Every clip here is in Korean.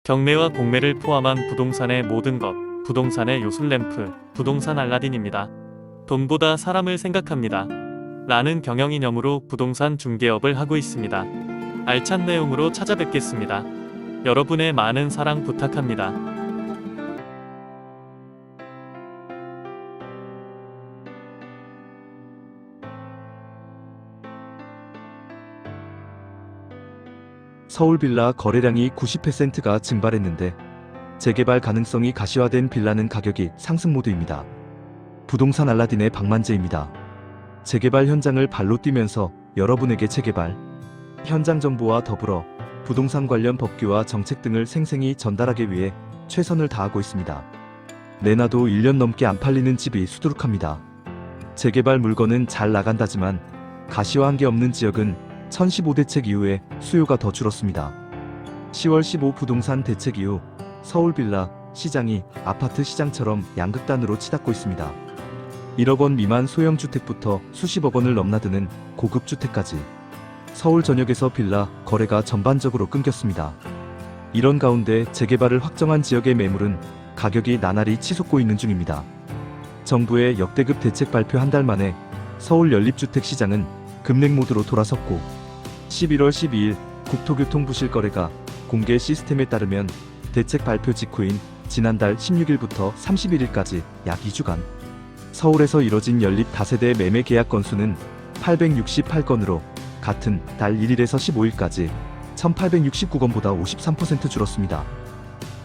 경매와 공매를 포함한 부동산의 모든 것, 부동산의 요술램프, 부동산 알라딘입니다. 돈보다 사람을 생각합니다. 라는 경영이념으로 부동산 중개업을 하고 있습니다. 알찬 내용으로 찾아뵙겠습니다. 여러분의 많은 사랑 부탁합니다. 서울 빌라 거래량이 90%가 증발했는데 재개발 가능성이 가시화된 빌라는 가격이 상승 모드입니다. 부동산 알라딘의 박만재입니다. 재개발 현장을 발로 뛰면서 여러분에게 재개발 현장 정보와 더불어 부동산 관련 법규와 정책 등을 생생히 전달하기 위해 최선을 다하고 있습니다. 내놔도 1년 넘게 안 팔리는 집이 수두룩합니다. 재개발 물건은 잘 나간다지만 가시화한 게 없는 지역은 1015 대책 이후에 수요가 더 줄었습니다. 10월 15 부동산 대책 이후 서울 빌라 시장이 아파트 시장처럼 양극단으로 치닫고 있습니다. 1억 원 미만 소형 주택부터 수십억 원을 넘나드는 고급 주택까지 서울 전역에서 빌라 거래가 전반적으로 끊겼습니다. 이런 가운데 재개발을 확정한 지역의 매물은 가격이 나날이 치솟고 있는 중입니다. 정부의 역대급 대책 발표 한 달 만에 서울 연립주택 시장은 급냉 모드로 돌아섰고 11월 12일 국토교통부 실거래가 공개 시스템에 따르면 대책 발표 직후인 지난달 16일부터 31일까지 약 2주간 서울에서 이뤄진 연립 다세대 매매 계약 건수는 868건으로 같은 달 1일에서 15일까지 1869건보다 53% 줄었습니다.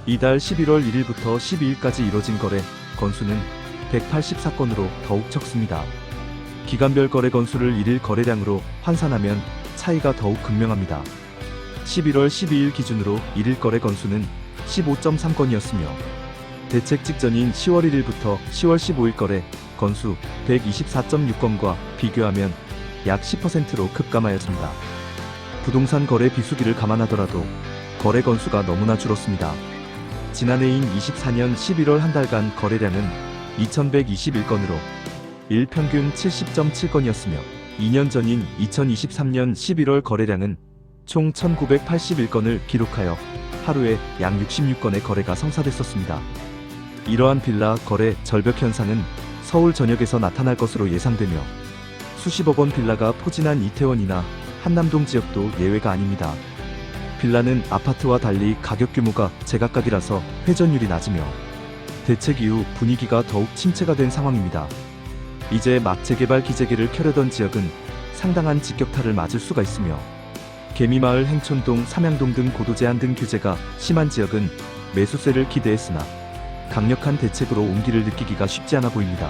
이달 11월 1일부터 12일까지 이뤄진 거래 건수는 184건으로 더욱 적습니다. 기간별 거래 건수를 1일 거래량으로 환산하면 차이가 더욱 극명합니다. 11월 12일 기준으로 1일 거래 건수는 15.3건이었으며 대책 직전인 10월 1일부터 10월 15일 거래 건수 124.6건과 비교하면 약 10%로 급감하였습니다. 부동산 거래 비수기를 감안하더라도 거래 건수가 너무나 줄었습니다. 지난해인 24년 11월 한 달간 거래량은 2121건으로 일평균 70.7건이었으며 2년 전인 2023년 11월 거래량은 총 1981건을 기록하여 하루에 약 66건의 거래가 성사됐었습니다. 이러한 빌라 거래 절벽 현상은 서울 전역에서 나타날 것으로 예상되며 수십억 원 빌라가 포진한 이태원이나 한남동 지역도 예외가 아닙니다. 빌라는 아파트와 달리 가격 규모가 제각각이라서 회전율이 낮으며 대책 이후 분위기가 더욱 침체가 된 상황입니다. 이제 막 재개발 기재기를 켜려던 지역은 상당한 직격탄을 맞을 수가 있으며 개미마을 행촌동 삼양동 등 고도 제한 등 규제가 심한 지역은 매수세를 기대했으나 강력한 대책으로 온기를 느끼기가 쉽지 않아 보입니다.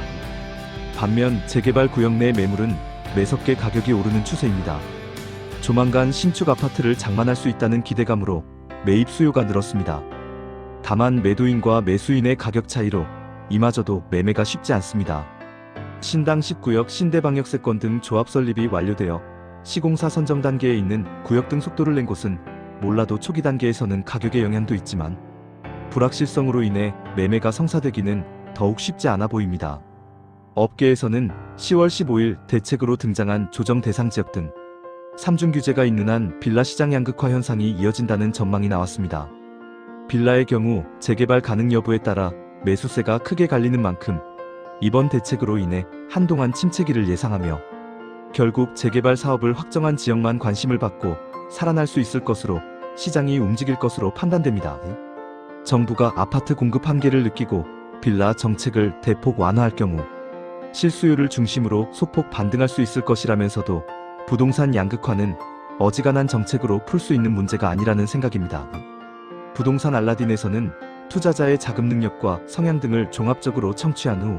반면 재개발 구역 내 매물은 매섭게 가격이 오르는 추세입니다. 조만간 신축 아파트를 장만할 수 있다는 기대감으로 매입 수요가 늘었습니다. 다만 매도인과 매수인의 가격 차이로 이마저도 매매가 쉽지 않습니다. 신당 10구역 신대방역세권 등 조합 설립이 완료되어 시공사 선정 단계에 있는 구역 등 속도를 낸 곳은 몰라도 초기 단계에서는 가격의 영향도 있지만 불확실성으로 인해 매매가 성사되기는 더욱 쉽지 않아 보입니다. 업계에서는 10월 15일 대책으로 등장한 조정 대상 지역 등 3중 규제가 있는 한 빌라 시장 양극화 현상이 이어진다는 전망이 나왔습니다. 빌라의 경우 재개발 가능 여부에 따라 매수세가 크게 갈리는 만큼 이번 대책으로 인해 한동안 침체기를 예상하며 결국 재개발 사업을 확정한 지역만 관심을 받고 살아날 수 있을 것으로 시장이 움직일 것으로 판단됩니다. 정부가 아파트 공급 한계를 느끼고 빌라 정책을 대폭 완화할 경우 실수요를 중심으로 소폭 반등할 수 있을 것이라면서도 부동산 양극화는 어지간한 정책으로 풀 수 있는 문제가 아니라는 생각입니다. 부동산 알라딘에서는 투자자의 자금 능력과 성향 등을 종합적으로 청취한 후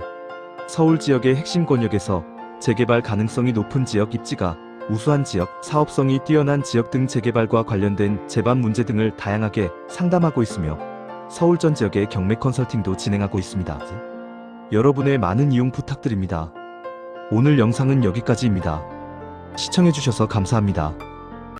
서울 지역의 핵심 권역에서 재개발 가능성이 높은 지역 입지가 우수한 지역, 사업성이 뛰어난 지역 등 재개발과 관련된 제반 문제 등을 다양하게 상담하고 있으며 서울 전 지역의 경매 컨설팅도 진행하고 있습니다. 여러분의 많은 이용 부탁드립니다. 오늘 영상은 여기까지입니다. 시청해주셔서 감사합니다.